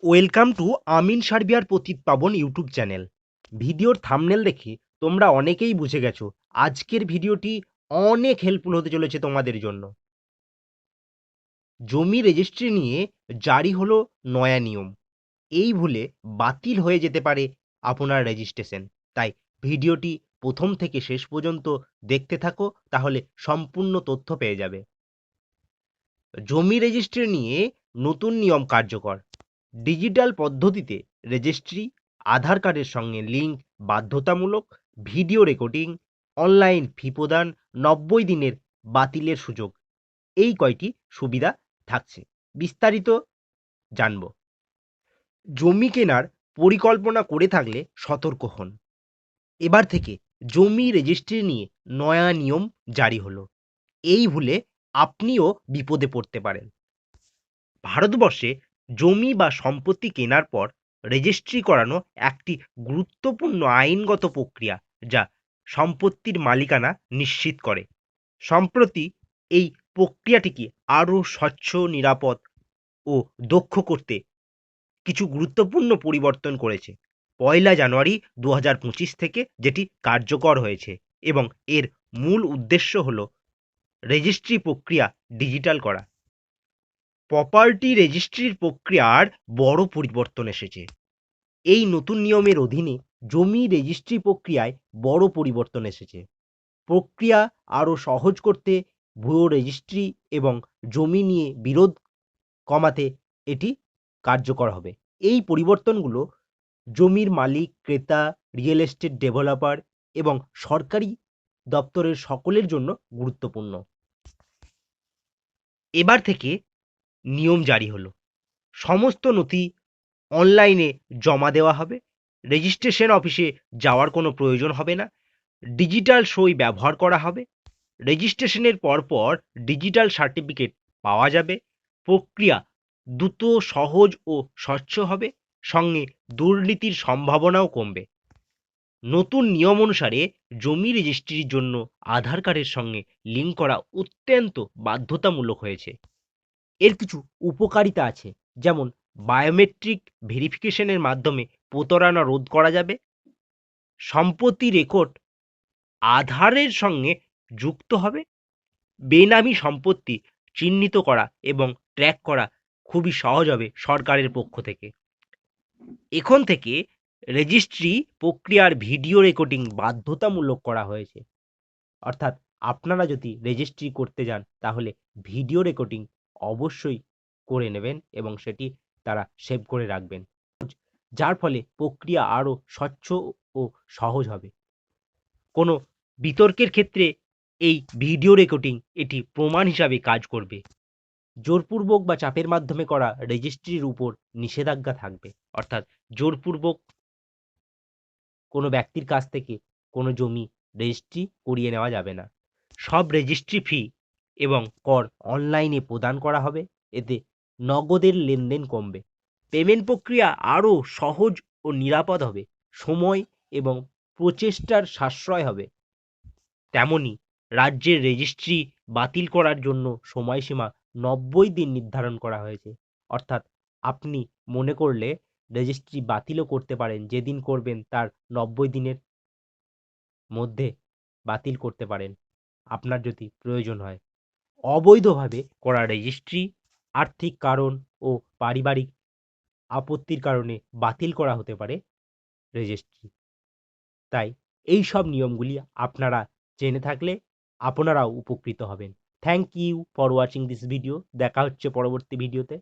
Welcome to আমিন সার্বিয়ার পতিত পাবন YouTube channel. ভিডিওর থাম্বনেল দেখে তোমরা অনেকেই বুঝে গেছো আজকের ভিডিওটি অনেক হেল্পফুল হতে চলেছে তোমাদের জন্য। জমি রেজিস্ট্রি নিয়ে জারি হলো নয়া নিয়ম। এই ভুলে বাতিল হয়ে যেতে পারে আপনার রেজিস্ট্রেশন। তাই ভিডিওটি প্রথম থেকে শেষ পর্যন্ত দেখতে থাকো, তাহলে সম্পূর্ণ তথ্য পেয়ে যাবে। জমি রেজিস্ট্রি নিয়ে নতুন নিয়ম কার্যকর। ডিজিটাল পদ্ধতিতে রেজিস্ট্রি, আধার কার্ডের সঙ্গে লিঙ্ক বাধ্যতামূলক, ভিডিও রেকর্ডিং, অনলাইন ফি প্রদান, ৯০ দিনের বাতিলের সুযোগ, এই কয়টি সুবিধা থাকছে। বিস্তারিত জানব। জমি কেনার পরিকল্পনা করে থাকলে সতর্ক হন। এবার থেকে জমি রেজিস্ট্রি নিয়ে নয়া নিয়ম জারি হলো। এই ভুলে আপনিও বিপদে পড়তে পারেন। ভারতবর্ষে জমি বা সম্পত্তি কেনার পর রেজিস্ট্রি করানো একটি গুরুত্বপূর্ণ আইনগত প্রক্রিয়া, যা সম্পত্তির মালিকানা নিশ্চিত করে। সম্প্রতি এই প্রক্রিয়াটিকে আরও স্বচ্ছ, নিরাপদ ও দক্ষ করতে কিছু গুরুত্বপূর্ণ পরিবর্তন করেছে ১লা জানুয়ারি ২০২৫ থেকে, যেটি কার্যকর হয়েছে এবং এর মূল উদ্দেশ্য হল রেজিস্ট্রি প্রক্রিয়া ডিজিটাল করা। প্রপার্টি রেজিস্ট্রির প্রক্রিয়ার বড় পরিবর্তন এসেছে। এই নতুন নিয়মের অধীনে জমি রেজিস্ট্রি প্রক্রিয়ায় বড় পরিবর্তন এসেছে। প্রক্রিয়া আরও সহজ করতে, ভুয়ো রেজিস্ট্রি এবং জমি নিয়ে বিরোধ কমাতে এটি কার্যকর হবে। এই পরিবর্তনগুলো জমির মালিক, ক্রেতা, রিয়েল এস্টেট ডেভেলপার এবং সরকারি দপ্তরের সকলের জন্য গুরুত্বপূর্ণ। এবার থেকে নিয়ম জারি হলো। সমস্ত নথি অনলাইনে জমা দেওয়া হবে। রেজিস্ট্রেশন অফিসে যাওয়ার কোনো প্রয়োজন হবে না। ডিজিটাল সই ব্যবহার করা হবে। রেজিস্ট্রেশনের পরপর ডিজিটাল সার্টিফিকেট পাওয়া যাবে। প্রক্রিয়া দ্রুত, সহজ ও স্বচ্ছ হবে। সঙ্গে দুর্নীতির সম্ভাবনাও কমবে। নতুন নিয়ম অনুসারে জমি রেজিস্ট্রির জন্য আধার কার্ডের সঙ্গে লিঙ্ক করা অত্যন্ত বাধ্যতামূলক হয়েছে। এর কিছু উপকারিতা আছে, যেমন বায়োমেট্রিক ভেরিফিকেশনের মাধ্যমে প্রতারণা রোধ করা যাবে। সম্পত্তি রেকর্ড আধারের সঙ্গে যুক্ত হবে। বেনামি সম্পত্তি চিহ্নিত করা এবং ট্র্যাক করা খুবই সহজ হবে সরকারের পক্ষ থেকে। এখন থেকে রেজিস্ট্রি প্রক্রিয়ার ভিডিও রেকর্ডিং বাধ্যতামূলক করা হয়েছে। অর্থাৎ আপনারা যদি রেজিস্ট্রি করতে যান, তাহলে ভিডিও রেকর্ডিং অবশ্যই করে নেবেন এবং সেটি তারা সেভ করে রাখবেন, যার ফলে প্রক্রিয়া আরও স্বচ্ছ ও সহজ হবে। কোনো বিতর্কের ক্ষেত্রে এই ভিডিও রেকর্ডিং এটি প্রমাণ হিসাবে কাজ করবে। জোরপূর্বক বা চাপের মাধ্যমে করা রেজিস্ট্রির উপর নিষেধাজ্ঞা থাকবে। অর্থাৎ জোরপূর্বক কোনো ব্যক্তির কাছ থেকে কোনো জমি রেজিস্ট্রি করিয়ে নেওয়া যাবে না। সব রেজিস্ট্রি ফি এবং কর অনলাইনে প্রদান করা হবে। এতে নগদের লেনদেন কমবে। পেমেন্ট প্রক্রিয়া আরও সহজ ও নিরাপদ হবে। সময় এবং প্রচেষ্টার সাশ্রয় হবে। তেমনি রাজ্যের রেজিস্ট্রি বাতিল করার জন্য সময়সীমা ৯০ দিন নির্ধারণ করা হয়েছে। অর্থাৎ আপনি মনে করলে রেজিস্ট্রি বাতিলও করতে পারেন। যেদিন করবেন তার ৯০ দিনের মধ্যে বাতিল করতে পারেন, আপনার যদি প্রয়োজন হয়। অবৈধভাবে করা রেজিস্ট্রি, আর্থিক কারণ ও পারিবারিক আপত্তির কারণে বাতিল করা হতে পারে রেজিস্ট্রি। তাই এই সব নিয়মগুলি আপনারা জেনে থাকলে আপনারাও উপকৃত হবেন। Thank you for watching this video. দেখা হচ্ছে পরবর্তী ভিডিওতে।